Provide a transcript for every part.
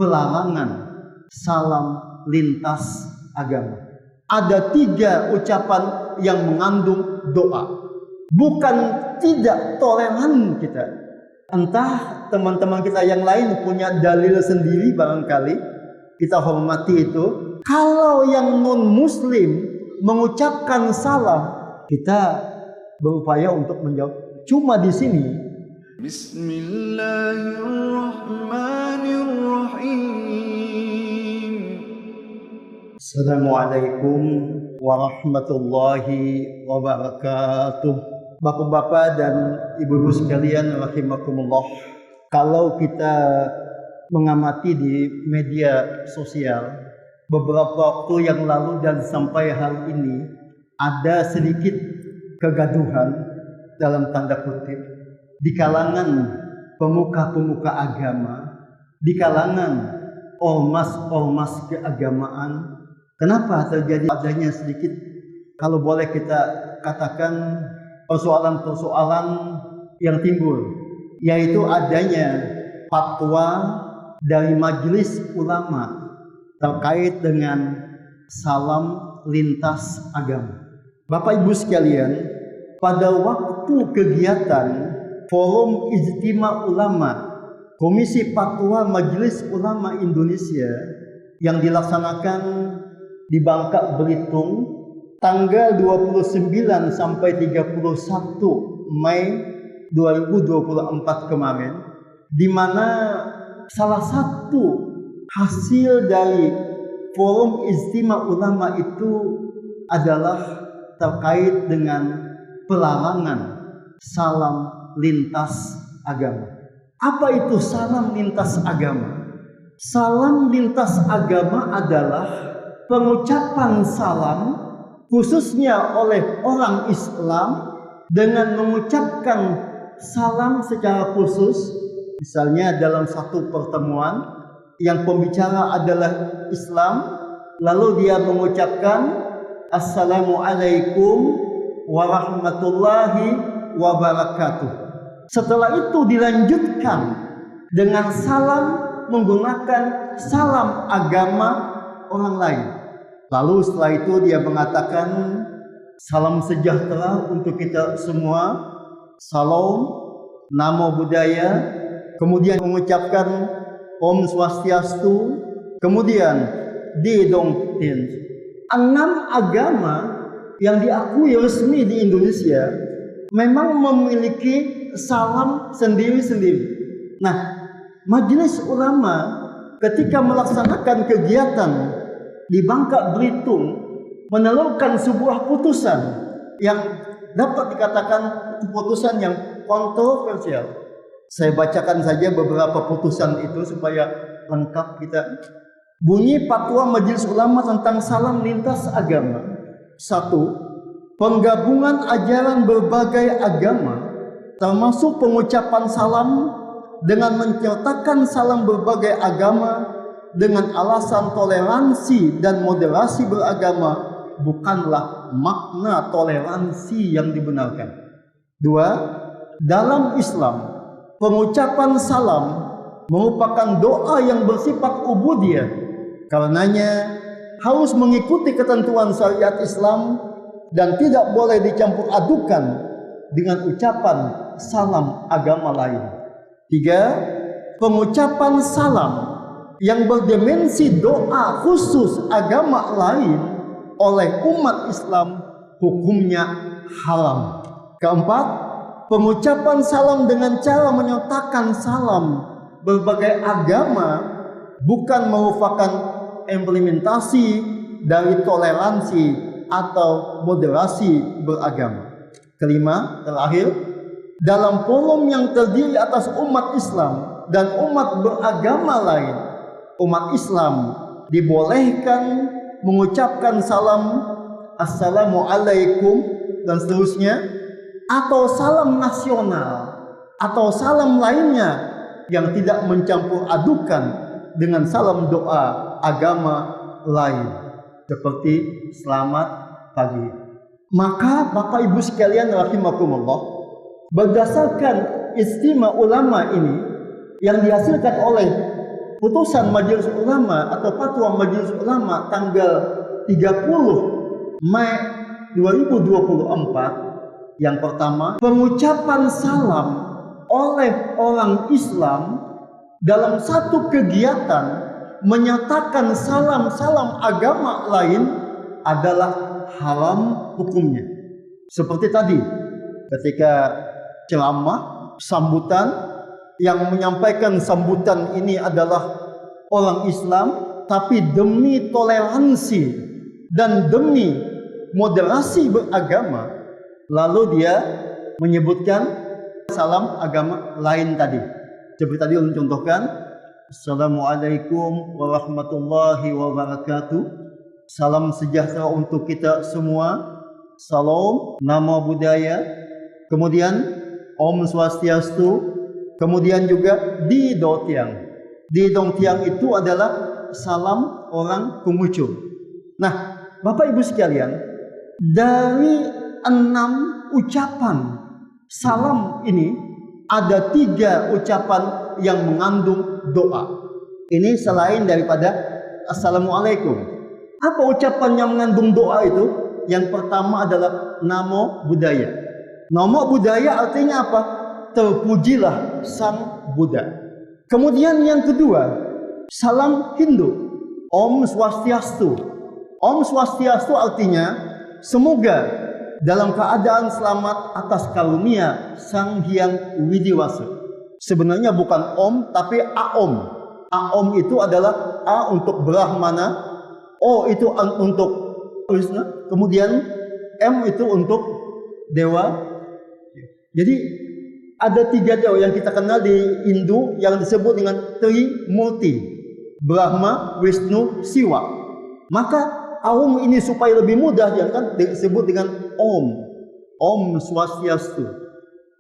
pelarangan salam lintas agama. Ada 3 ucapan yang mengandung doa. Bukan tidak toleran kita. Entah teman-teman kita yang lain punya dalil sendiri barangkali. Kita hormati itu. Kalau yang non-muslim mengucapkan salam, kita berupaya untuk menjawab. Cuma di sini Bismillahirrahmanirrahim. Assalamualaikum warahmatullahi wabarakatuh. Bapak-bapak dan ibu-ibu sekalian rahimakumullah. Kalau kita mengamati di media sosial beberapa waktu yang lalu dan sampai hari ini, ada sedikit kegaduhan dalam tanda kutip di kalangan pemuka-pemuka agama, di kalangan ormas-ormas keagamaan. Kenapa terjadi adanya sedikit, kalau boleh kita katakan, persoalan-persoalan yang timbul, yaitu adanya fatwa dari majelis ulama terkait dengan salam lintas agama. Bapak Ibu sekalian, pada waktu kegiatan Forum Ijtima Ulama Komisi Fatwa Majelis Ulama Indonesia yang dilaksanakan di Bangka Belitung tanggal 29 sampai 31 Mei 2024 kemarin, di mana salah satu hasil dari Forum Ijtima Ulama itu adalah terkait dengan pelarangan salam lintas agama. Apa itu salam lintas agama? Salam lintas agama adalah pengucapan salam khususnya oleh orang Islam dengan mengucapkan salam secara khusus. Misalnya dalam satu pertemuan yang pembicara adalah Islam, lalu dia mengucapkan Assalamualaikum warahmatullahi wabarakatuh. Setelah itu dilanjutkan dengan salam menggunakan salam agama orang lain. Lalu setelah itu dia mengatakan salam sejahtera untuk kita semua, salam, namo buddhaya, kemudian mengucapkan Om Swastiastu, kemudian Dedong Tin. 6 agama yang diakui resmi di Indonesia memang memiliki salam sendiri-sendiri. Nah, Majelis Ulama ketika melaksanakan kegiatan di Bangka Belitung menelurkan sebuah putusan yang dapat dikatakan putusan yang kontroversial. Saya bacakan saja beberapa putusan itu supaya lengkap kita. Bunyi fatwa Majelis Ulama tentang salam lintas agama. 1. Penggabungan ajaran berbagai agama termasuk pengucapan salam dengan menyertakan salam berbagai agama dengan alasan toleransi dan moderasi beragama bukanlah makna toleransi yang dibenarkan. 2. Dalam Islam, pengucapan salam merupakan doa yang bersifat ubudiyah. Karenanya harus mengikuti ketentuan syariat Islam dan tidak boleh dicampur adukan dengan ucapan salam agama lain. 3. Pengucapan salam yang berdimensi doa khusus agama lain oleh umat Islam hukumnya haram. 4. Pengucapan salam dengan cara menyertakan salam berbagai agama bukan merupakan implementasi dari toleransi atau moderasi beragama. 5. Terakhir, dalam forum yang terdiri atas umat Islam dan umat beragama lain, umat Islam dibolehkan mengucapkan salam Assalamualaikum dan seterusnya, atau salam nasional atau salam lainnya yang tidak mencampur adukan dengan salam doa agama lain seperti selamat pagi. Maka Bapak Ibu sekalian rahimakumullah, berdasarkan Ijtima Ulama ini yang dihasilkan oleh putusan Majelis Ulama atau fatwa Majelis Ulama tanggal 30 Mei 2024, yang pertama, pengucapan salam oleh orang Islam dalam satu kegiatan menyatakan salam-salam agama lain adalah haram hukumnya. Seperti tadi ketika ceramah sambutan, yang menyampaikan sambutan ini adalah orang Islam, tapi demi toleransi dan demi moderasi beragama, lalu dia menyebutkan salam agama lain tadi. Seperti tadi contohkan, Assalamualaikum warahmatullahi wabarakatuh. Salam sejahtera untuk kita semua. Salam, nama budaya. Kemudian Om Swastiastu. Kemudian juga di Do Tiang. Di Dong Tiang itu adalah salam orang Konghucu. Nah, Bapak Ibu sekalian, dari 6 ucapan salam ini ada 3 ucapan yang mengandung doa. Ini selain daripada Assalamualaikum. Apa ucapan yang mengandung doa itu? Yang pertama adalah Namo Buddhaya. Namo Buddhaya artinya apa? Terpujilah Sang Buddha. Kemudian yang kedua, salam Hindu, Om Swastiastu. Om Swastiastu artinya semoga dalam keadaan selamat atas karunia Sang Hyang Widiwasa. Sebenarnya bukan Om tapi Aom. Aom itu adalah A untuk Brahmana, O itu untuk Krishna, kemudian M itu untuk Dewa. Jadi ada 3 dewa yang kita kenal di Hindu yang disebut dengan Trimurti, Brahma, Wisnu, Siwa. Maka Aum ini supaya lebih mudah kan disebut dengan Om. Om Swastiastu.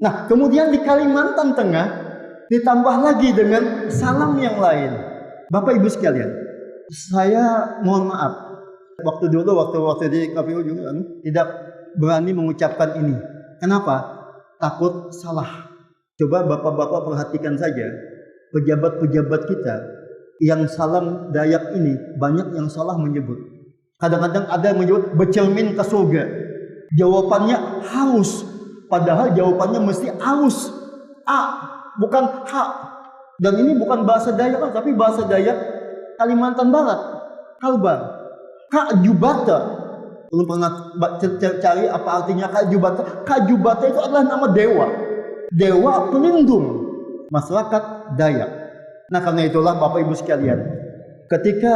Nah, kemudian di Kalimantan Tengah ditambah lagi dengan salam yang lain. Bapak Ibu sekalian, saya mohon maaf. Waktu di KPU juga tidak berani mengucapkan ini. Kenapa? Takut salah. Coba Bapak-bapak perhatikan saja pejabat-pejabat kita yang salam Dayak ini banyak yang salah menyebut. Kadang-kadang ada yang menyebut bercermin ke surga. Jawabannya haus. Padahal jawabannya mesti haus. A, bukan H. Dan ini bukan bahasa Dayak, tapi bahasa Dayak Kalimantan Barat. Kalbar. Kak Jubata. Belum pernah cari apa artinya Kak Jubata. Kak Jubata itu adalah nama dewa. Dewa pelindung masyarakat Dayak. Nah, karena itulah Bapak Ibu sekalian, ketika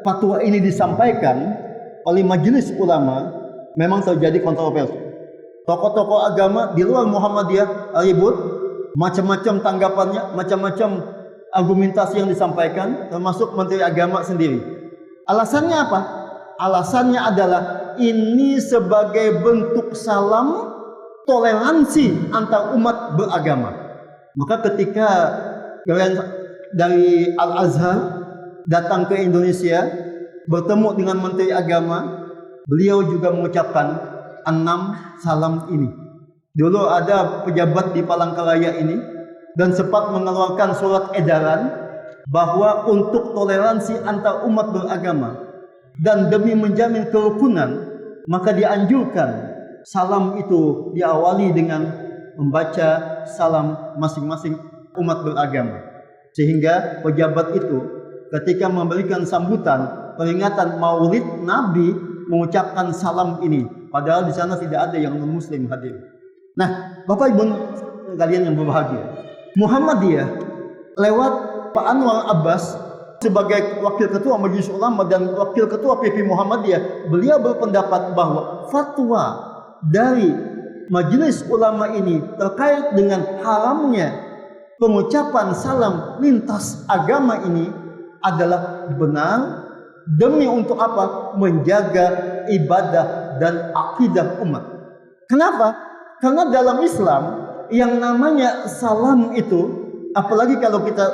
fatwa ini disampaikan oleh Majelis Ulama, memang terjadi kontroversi. Tokoh-tokoh agama di luar Muhammadiyah ribut, macam-macam tanggapannya, macam-macam argumentasi yang disampaikan, termasuk Menteri Agama sendiri. Alasannya apa? Alasannya adalah ini sebagai bentuk salam toleransi antar umat beragama. Maka ketika dari Al-Azhar datang ke Indonesia, bertemu dengan Menteri Agama, beliau juga mengucapkan 6 salam ini. Dulu ada pejabat di Palangkaraya ini dan sempat mengeluarkan surat edaran bahwa untuk toleransi antar umat beragama dan demi menjamin kerukunan, maka dianjurkan salam itu diawali dengan membaca salam masing-masing umat beragama. Sehingga pejabat itu ketika memberikan sambutan peringatan Maulid Nabi mengucapkan salam ini, padahal di sana tidak ada yang non-muslim hadir. Nah, Bapak Ibu kalian yang berbahagia, Muhammadiyah lewat Pak Anwar Abbas sebagai wakil ketua Majelis Ulama dan wakil ketua PP Muhammadiyah, beliau berpendapat bahwa fatwa dari Majelis Ulama ini terkait dengan haramnya pengucapan salam lintas agama ini adalah benar demi untuk apa? Menjaga ibadah dan akidah umat. Kenapa? Karena dalam Islam yang namanya salam itu, apalagi kalau kita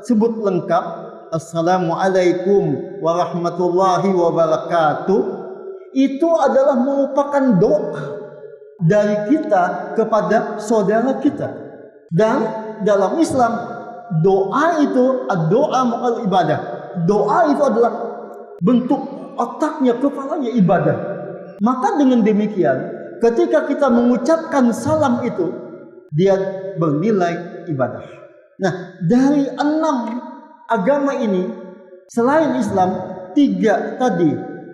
sebut lengkap, Assalamualaikum warahmatullahi wabarakatuh, itu adalah merupakan doa dari kita kepada saudara kita. Dan dalam Islam doa itu doa muqal ibadah. Doa itu adalah bentuk otaknya, kepalanya ibadah. Maka dengan demikian, ketika kita mengucapkan salam itu, dia bernilai ibadah. Nah, dari 6 agama ini, selain Islam, 3 tadi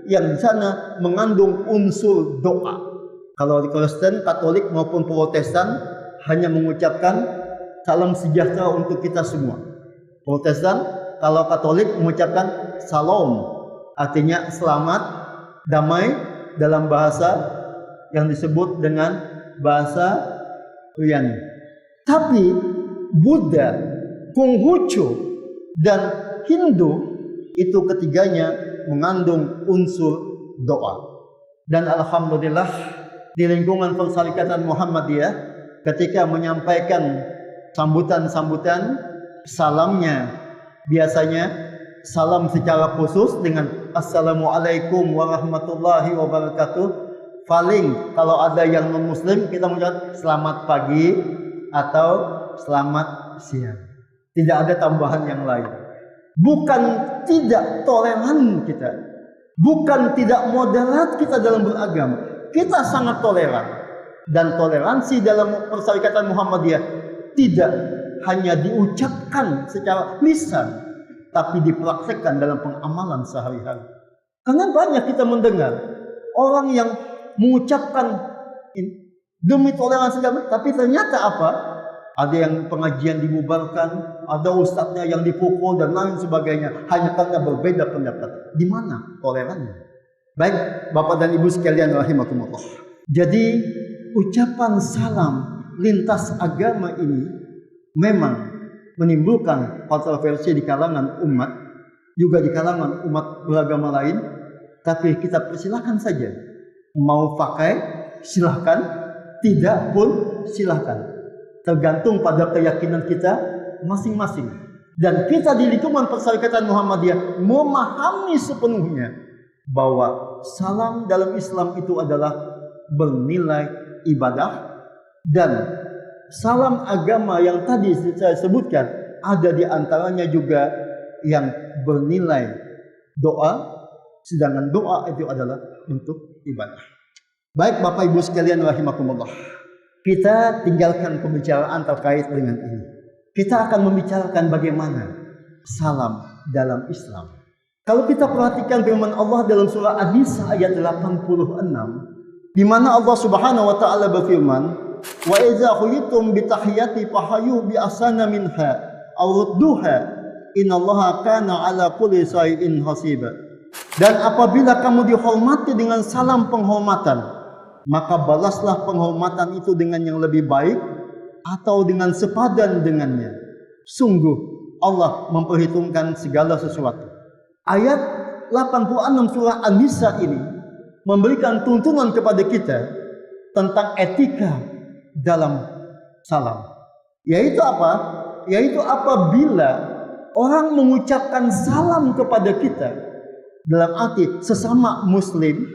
yang di sana mengandung unsur doa. Kalau di Kristen, Katolik maupun Protestan hanya mengucapkan salam sejahtera untuk kita semua. Protestan, kalau Katolik mengucapkan salam, artinya selamat, damai dalam bahasa yang disebut dengan bahasa Yunani. Tapi Buddha, Konghucu, dan Hindu itu ketiganya mengandung unsur doa. Dan alhamdulillah di lingkungan Persyarikatan Muhammadiyah ketika menyampaikan sambutan-sambutan salamnya biasanya salam secara khusus dengan Assalamualaikum warahmatullahi wabarakatuh. Paling kalau ada yang non muslim kita mengucapkan selamat pagi atau selamat siang. Tidak ada tambahan yang lain. Bukan tidak toleran kita, bukan tidak moderat kita dalam beragama. Kita sangat toleran, dan toleransi dalam Persyarikatan Muhammadiyah tidak hanya diucapkan secara lisan, tapi dipraktekkan dalam pengamalan sehari-hari. Karena banyak kita mendengar orang yang mengucapkan demi toleransi, tapi ternyata apa? Ada yang pengajian dibubarkan, ada ustadznya yang dipukul dan lain sebagainya, hanya karena berbeda pendapat. Di mana tolerannya? Baik, Bapak dan Ibu sekalian rahimakumullah. Jadi ucapan salam lintas agama ini memang menimbulkan kontroversi di kalangan umat, juga di kalangan umat beragama lain. Tapi kita persilahkan saja, mau pakai silahkan, tidak pun silahkan. Tergantung pada keyakinan kita masing-masing. Dan kita di lingkungan Persyarikatan Muhammadiyah memahami sepenuhnya bahwa salam dalam Islam itu adalah bernilai ibadah, dan salam agama yang tadi saya sebutkan ada di antaranya juga yang bernilai doa, sedangkan doa itu adalah bentuk ibadah. Baik Bapak Ibu sekalian rahimakumullah, kita tinggalkan pembicaraan terkait dengan ini. Kita akan membicarakan bagaimana salam dalam Islam. Kalau kita perhatikan firman Allah dalam surah An-Nisa ayat 86, di mana Allah Subhanahu wa taala berfirman, "Wa idza khuyitum bi tahiyati fahayu bi asana minha aw rudduha innallaha kana ala kulli shay'in hasiba." Dan apabila kamu dihormati dengan salam penghormatan, maka balaslah penghormatan itu dengan yang lebih baik atau dengan sepadan dengannya. Sungguh Allah memperhitungkan segala sesuatu. Ayat 86 surah An-Nisa ini memberikan tuntunan kepada kita tentang etika dalam salam. Yaitu apa? Yaitu apabila orang mengucapkan salam kepada kita, dalam arti sesama muslim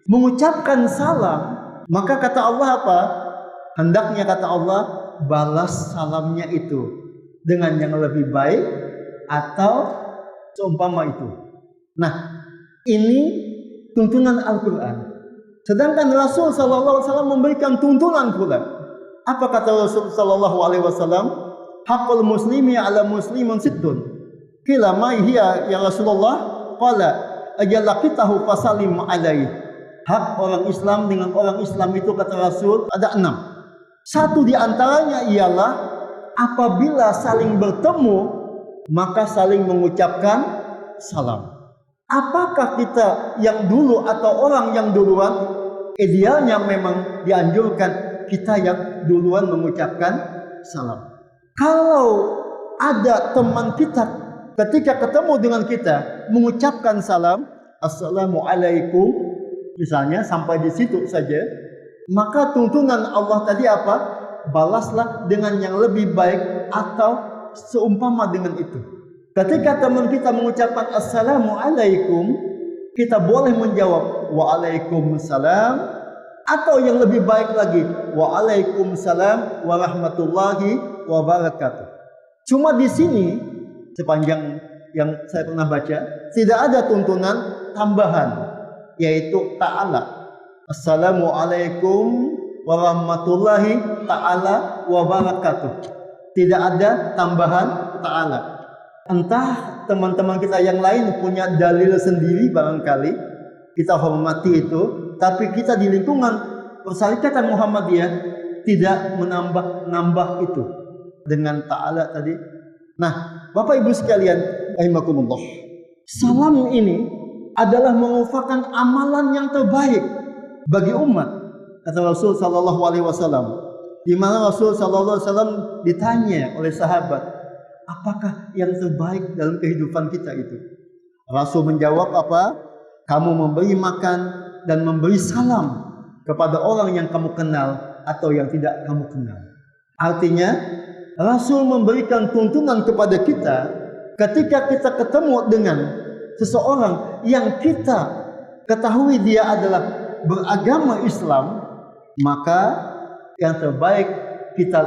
mengucapkan salam, maka kata Allah apa? Hendaknya kata Allah balas salamnya itu dengan yang lebih baik atau seumpama itu. Nah, ini tuntunan Al-Quran. Sedangkan Rasul Sallallahu Alaihi Wasallam memberikan tuntunan pula. Apa kata Rasul Sallallahu Alaihi Wasallam? Haqqul muslimi ala muslimun sittun. Qila ma hiya ya Rasulullah? Qala ajalakitahu fasalim alaihi. Hak orang Islam dengan orang Islam itu kata Rasul ada 6. Satu di antaranya ialah apabila saling bertemu maka saling mengucapkan salam. Apakah kita yang dulu atau orang yang duluan? Idealnya memang dianjurkan kita yang duluan mengucapkan salam. Kalau ada teman kita ketika ketemu dengan kita mengucapkan salam, Assalamualaikum, misalnya sampai di situ saja, maka tuntunan Allah tadi apa? Balaslah dengan yang lebih baik atau seumpama dengan itu. Ketika teman kita mengucapkan Assalamualaikum, kita boleh menjawab Waalaikumsalam, atau yang lebih baik lagi Waalaikumsalam warahmatullahi wabarakatuh. Cuma di sini sepanjang yang saya pernah baca tidak ada tuntunan tambahan, yaitu ta'ala. Assalamualaikum warahmatullahi ta'ala wabarakatuh. Tidak ada tambahan ta'ala. Entah teman-teman kita yang lain punya dalil sendiri, barangkali kita hormati itu, tapi kita di lingkungan Persyarikatan Muhammadiyah tidak menambah itu dengan ta'ala tadi. Nah, Bapak Ibu sekalian, rahimakumullah, salam ini adalah merupakan amalan yang terbaik bagi umat, kata Rasul sallallahu alaihi wasallam. Di mana Rasul sallallahu alaihi wasallam ditanya oleh sahabat, apakah yang terbaik dalam kehidupan kita itu? Rasul menjawab apa? Kamu memberi makan dan memberi salam kepada orang yang kamu kenal atau yang tidak kamu kenal. Artinya, Rasul memberikan tuntunan kepada kita ketika kita ketemu dengan seseorang yang kita ketahui dia adalah beragama Islam, maka yang terbaik kita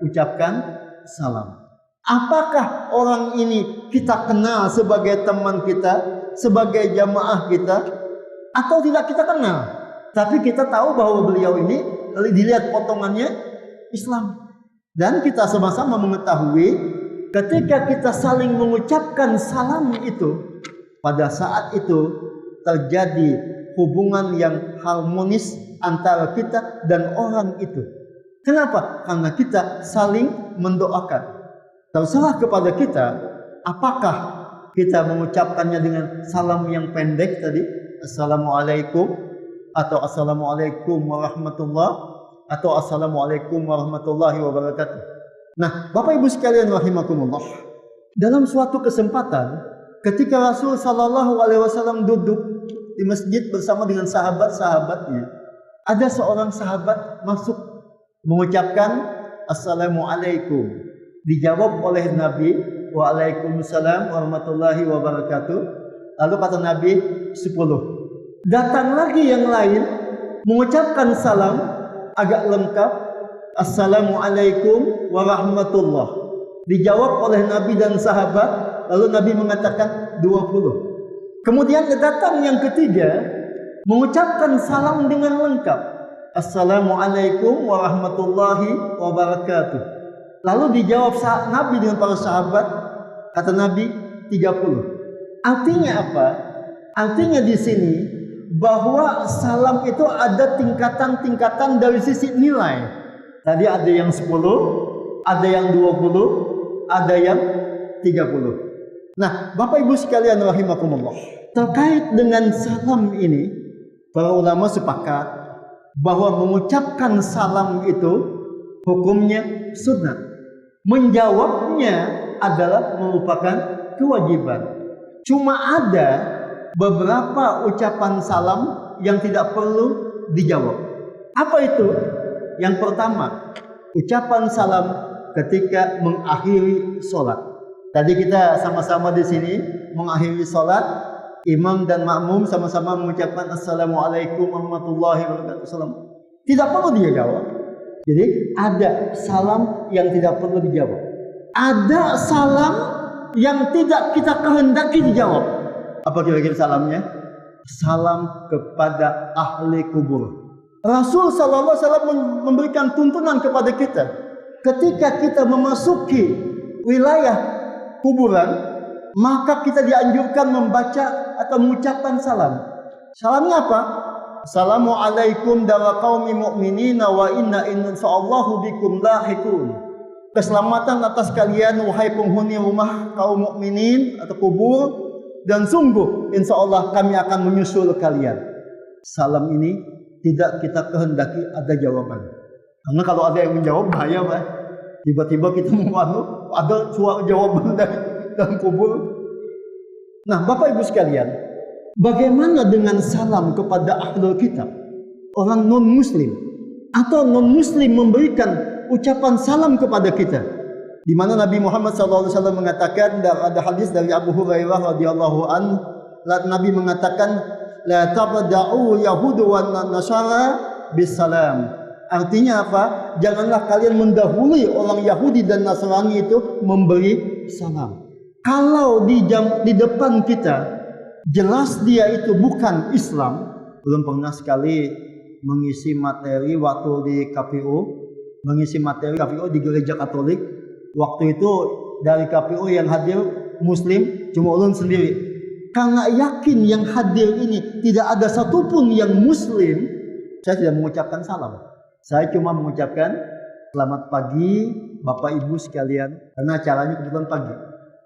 ucapkan salam. Apakah orang ini kita kenal sebagai teman kita, sebagai jamaah kita, atau tidak kita kenal? Tapi kita tahu bahwa beliau ini, dilihat potongannya Islam. Dan kita sama-sama mengetahui ketika kita saling mengucapkan salam itu, pada saat itu terjadi hubungan yang harmonis antara kita dan orang itu. Kenapa? Karena kita saling mendoakan. Terserah kepada kita apakah kita mengucapkannya dengan salam yang pendek tadi, Assalamualaikum, atau Assalamualaikum warahmatullahi, atau Assalamualaikum warahmatullahi wabarakatuh. Nah, Bapak Ibu sekalian rahimakumullah, dalam suatu kesempatan ketika Rasul sallallahu alaihi wasallam duduk di masjid bersama dengan sahabat-sahabatnya, ada seorang sahabat masuk mengucapkan Assalamualaikum. Dijawab oleh Nabi, Waalaikumsalam warahmatullahi wabarakatuh. Lalu kata Nabi 10. Datang lagi yang lain mengucapkan salam agak lengkap, Assalamualaikum warahmatullah. Dijawab oleh Nabi dan sahabat, lalu Nabi mengatakan 20. Kemudian datang yang ketiga mengucapkan salam dengan lengkap, Assalamualaikum warahmatullahi wabarakatuh. Lalu dijawab Nabi dengan para sahabat, kata Nabi 30. Artinya apa? Artinya di sini bahwa salam itu ada tingkatan-tingkatan dari sisi nilai. Tadi ada yang 10, ada yang 20, ada yang 30. Nah, Bapak Ibu sekalian rahimakumullah, terkait dengan salam ini, para ulama sepakat bahwa mengucapkan salam itu hukumnya sunnah. Menjawabnya adalah merupakan kewajiban. Cuma ada beberapa ucapan salam yang tidak perlu dijawab. Apa itu? Yang pertama, ucapan salam ketika mengakhiri sholat. Tadi kita sama-sama di sini mengakhiri sholat, imam dan makmum sama-sama mengucapkan Assalamualaikum warahmatullahi wabarakatuh. Tidak perlu dia jawab. Jadi ada salam yang tidak perlu dijawab. Ada salam yang tidak kita kehendaki dijawab. Apa kira-kira salamnya? Salam kepada ahli kubur. Rasul sallallahu alaihi wasallam memberikan tuntunan kepada kita. Ketika kita memasuki wilayah kuburan, maka kita dianjurkan membaca atau mengucapkan salam. Salamnya apa? Assalamualaikum dara qaumi mu'minina wa inna insyaallahu bikum lahiqun. Keselamatan atas kalian wahai penghuni rumah kaum mukminin atau kubur, dan sungguh insyaallah kami akan menyusul kalian. Salam ini tidak kita kehendaki ada jawaban. Karena kalau ada yang menjawab bahaya, Pak. Tiba-tiba kita mau ada suara jawaban dari dalam kubur. Nah, Bapak Ibu sekalian, bagaimana dengan salam kepada ahlul kitab, orang non-muslim, atau non-muslim memberikan ucapan salam kepada kita? Di mana Nabi Muhammad SAW mengatakan, ada hadis dari Abu Hurairah radhiyallahu anhu, Nabi mengatakan, la tabda'u yahudu wa nasara bisalam. Artinya apa? Janganlah kalian mendahului orang Yahudi dan Nasrani itu memberi salam. Kalau di depan kita jelas dia itu bukan Islam. Belum pernah sekali mengisi materi waktu di KPU, mengisi materi KPU di gereja Katolik. Waktu itu dari KPU yang hadir Muslim cuma ulun sendiri. Karena yakin yang hadir ini tidak ada satupun yang Muslim, saya tidak mengucapkan salam. Saya cuma mengucapkan selamat pagi Bapak Ibu sekalian, karena acaranya kebetulan pagi.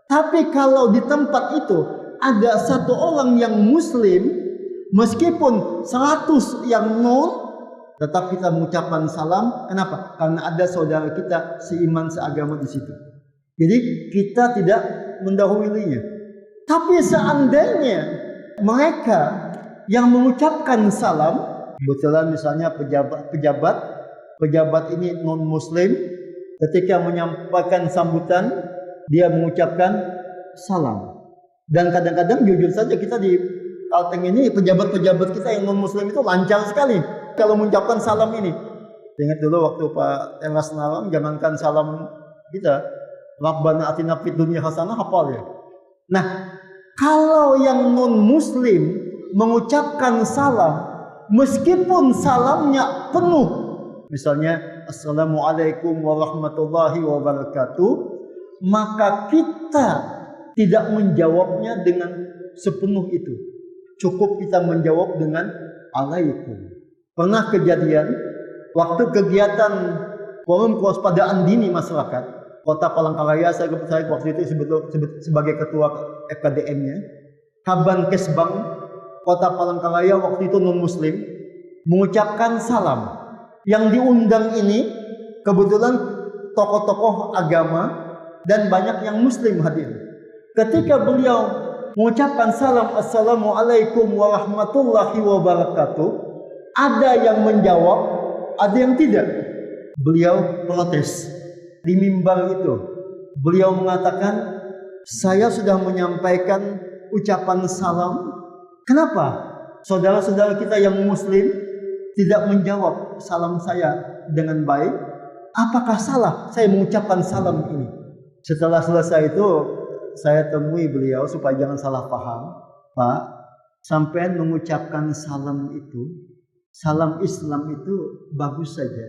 Tapi kalau di tempat itu ada satu orang yang Muslim, meskipun 100 yang non, tetap kita mengucapkan salam. Kenapa? Karena ada saudara kita seiman seagama di situ. Jadi kita tidak mendahulunya. Tapi seandainya mereka yang mengucapkan salam, kebetulan misalnya pejabat ini non Muslim, ketika menyampaikan sambutan dia mengucapkan salam. Dan kadang-kadang jujur saja kita di Kalteng ini pejabat-pejabat kita yang non Muslim itu lancar sekali kalau mengucapkan salam ini. Ingat dulu waktu Pak Emas Naram, jangankan salam kita, Rabbana atina fid dunya hasanah, hafal ya. Nah, kalau yang non Muslim mengucapkan salam, meskipun salamnya penuh, misalnya Assalamualaikum warahmatullahi wabarakatuh, maka kita tidak menjawabnya dengan sepenuh itu. Cukup kita menjawab dengan Alaikum. Pernah kejadian waktu kegiatan forum kewaspadaan dini masyarakat Kota Palangkaraya, saya waktu itu sebagai ketua FKDM-nya. Kaban Kesbang Kota Palangkaraya waktu itu non Muslim mengucapkan salam. Yang diundang ini kebetulan tokoh-tokoh agama dan banyak yang Muslim hadir. Ketika beliau mengucapkan salam Assalamualaikum warahmatullahi wabarakatuh, ada yang menjawab, ada yang tidak. Beliau protes di mimbar itu. Beliau mengatakan, saya sudah menyampaikan ucapan salam. Kenapa saudara-saudara kita yang Muslim tidak menjawab salam saya dengan baik? Apakah salah saya mengucapkan salam ini? Setelah selesai itu saya temui beliau supaya jangan salah paham. Pak, sampai mengucapkan salam itu, salam Islam itu bagus saja.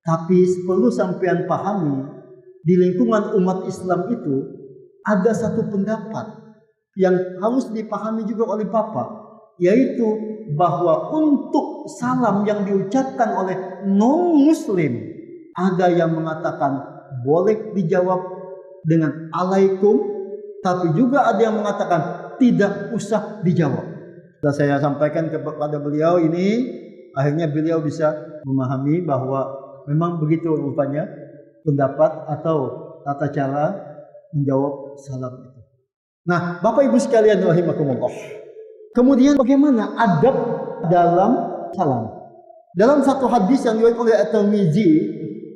Tapi perlu sampean pahami, di lingkungan umat Islam itu ada satu pendapat yang harus dipahami juga oleh Bapak, yaitu bahwa untuk salam yang diucapkan oleh non-Muslim, ada yang mengatakan boleh dijawab dengan Alaikum, tapi juga ada yang mengatakan tidak usah dijawab. Setelah saya sampaikan kepada beliau ini, akhirnya beliau bisa memahami bahwa memang begitu rupanya pendapat atau tata cara menjawab salam itu. Nah, Bapak Ibu sekalian rahimakumullah. Kemudian bagaimana adab dalam salam? Dalam satu hadis yang diriwayatkan oleh At-Tirmizi,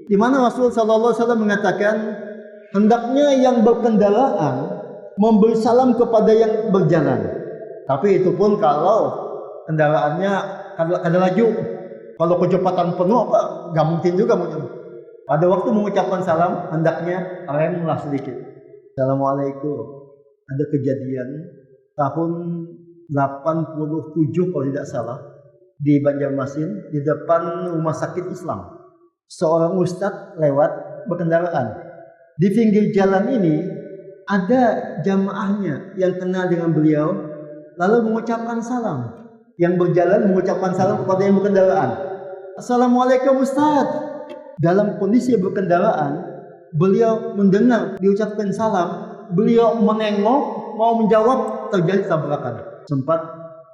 di mana Rasul sallallahu alaihi wasallam mengatakan, hendaknya yang berkendaraan memberi salam kepada yang berjalan. Tapi itu pun kalau kendaraannya ada laju. Kalau kecepatan penuh apa? Gak mungkin juga mungkin. Pada waktu mengucapkan salam, hendaknya remlah sedikit. Assalamualaikum. Ada kejadian tahun 87 kalau tidak salah di Banjarmasin, di depan rumah sakit Islam. Seorang ustadz lewat berkendaraan. Di pinggir jalan ini ada jamaahnya yang kenal dengan beliau, lalu mengucapkan salam. Yang berjalan mengucapkan salam kepada yang berkendaraan. Assalamualaikum Ustaz. Dalam kondisi berkendaraan, beliau mendengar diucapkan salam, beliau menengok mau menjawab, terjadi tabrakan. Sempat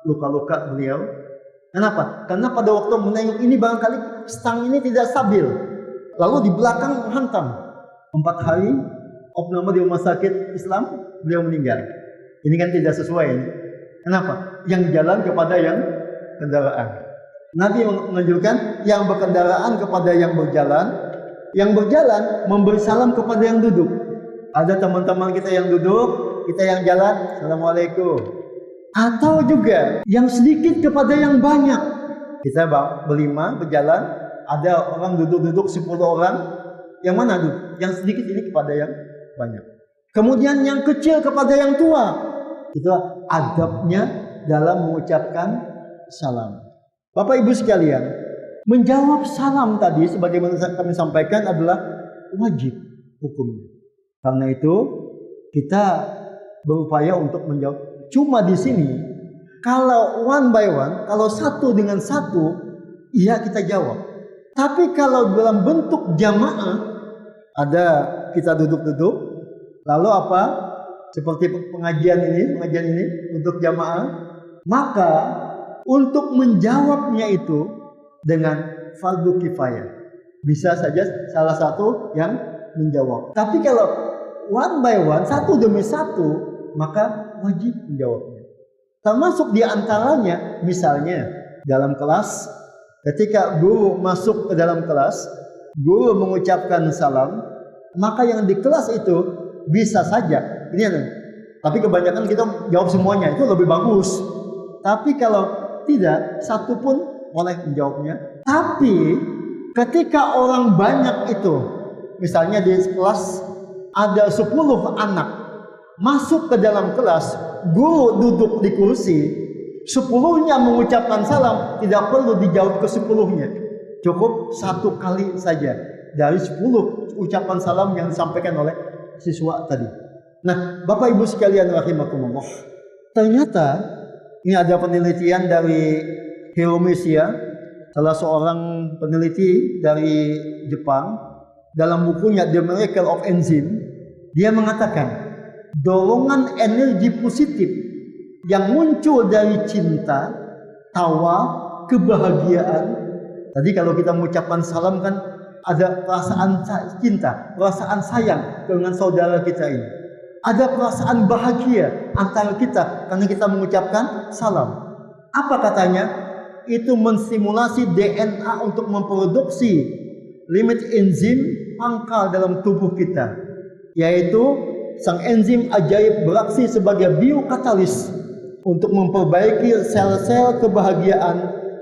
luka-luka beliau. Kenapa? Karena pada waktu menengok ini barangkali stang ini tidak stabil, lalu di belakang menghantam. 4 hari opname di rumah sakit Islam, beliau meninggal. Ini kan tidak sesuai. Kenapa? Yang jalan kepada yang kendaraan. Nabi menunjukkan yang berkendaraan kepada yang berjalan memberi salam kepada yang duduk. Ada teman-teman kita yang duduk, kita yang jalan, Assalamualaikum. Atau juga yang sedikit kepada yang banyak. Kita berlima berjalan, Ada orang duduk-duduk 10 orang. Yang mana tuh? Yang sedikit ini kepada yang banyak. Kemudian yang kecil kepada yang tua. Itu adabnya dalam mengucapkan salam. Bapak Ibu sekalian, menjawab salam tadi sebagaimana kami sampaikan adalah wajib hukumnya. Karena itu kita berupaya untuk menjawab. Cuma di sini kalau one by one, kalau satu dengan satu, iya kita jawab. Tapi kalau dalam bentuk jamaah, ada kita duduk-duduk, lalu apa? Seperti pengajian ini untuk jamaah, maka untuk menjawabnya itu dengan fardu kifayah. Bisa saja salah satu yang menjawab. Tapi kalau one by one, satu demi satu, maka wajib menjawabnya. Termasuk di antaranya, misalnya dalam kelas, ketika guru masuk ke dalam kelas, guru mengucapkan salam, maka yang di kelas itu bisa saja, ini ada. Tapi kebanyakan kita jawab semuanya, itu lebih bagus. Tapi kalau tidak, satu pun boleh menjawabnya. Tapi ketika orang banyak itu, misalnya di kelas ada 10 anak masuk ke dalam kelas, guru duduk di kursi, 10-nya mengucapkan salam, tidak perlu dijawab ke 10-nya. Cukup satu kali saja dari 10 ucapan salam yang disampaikan oleh siswa tadi. Nah, Bapak Ibu sekalian rahimakumullah. Ternyata ini ada penelitian dari Hiromisia, salah seorang peneliti dari Jepang, dalam bukunya The Miracle of Enzyme, dia mengatakan dorongan energi positif yang muncul dari cinta, tawa, kebahagiaan. Tadi kalau kita mengucapkan salam kan ada perasaan cinta, perasaan sayang dengan saudara kita ini. Ada perasaan bahagia antara kita karena kita mengucapkan salam. Apa katanya? Itu menstimulasi DNA untuk memproduksi limit enzim pangkal dalam tubuh kita, yaitu sang enzim ajaib beraksi sebagai biokatalis untuk memperbaiki sel-sel kebahagiaan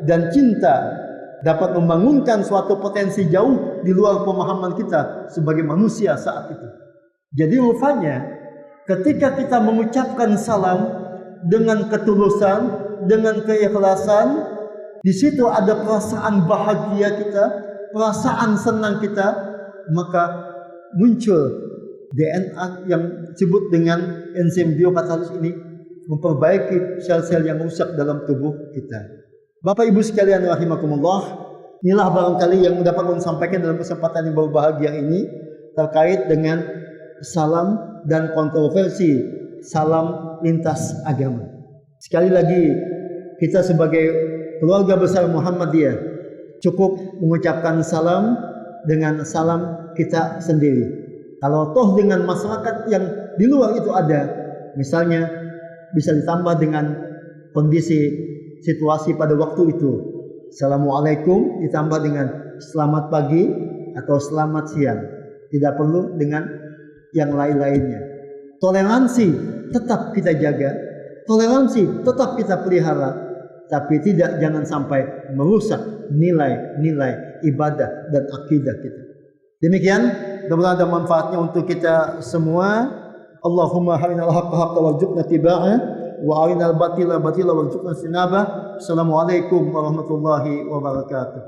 dan cinta, dapat membangunkan suatu potensi jauh di luar pemahaman kita sebagai manusia saat itu. Jadi rupanya ketika kita mengucapkan salam dengan ketulusan, dengan keikhlasan, di situ ada perasaan bahagia kita, perasaan senang kita, maka muncul DNA yang disebut dengan enzim biokatalis ini memperbaiki sel-sel yang rusak dalam tubuh kita. Bapak Ibu sekalian rahimakumullah, inilah barangkali yang dapat saya sampaikan dalam kesempatan yang berbahagia ini terkait dengan salam dan kontroversi salam lintas agama. Sekali lagi, kita sebagai keluarga besar Muhammadiyah cukup mengucapkan salam dengan salam kita sendiri. Kalau toh dengan masyarakat yang di luar itu ada, misalnya bisa ditambah dengan kondisi situasi pada waktu itu. Assalamualaikum ditambah dengan selamat pagi atau selamat siang. Tidak perlu dengan yang lain-lainnya. Toleransi tetap kita jaga, toleransi tetap kita pelihara, tapi jangan sampai merusak nilai-nilai ibadah dan akidah kita. Demikian, mudah-mudahan ada manfaatnya untuk kita semua. Allahumma harinal haqqa haqqa warzuqna tiba'ah wa arinal batila batila warzuqna sinabah. Assalamualaikum warahmatullahi wabarakatuh.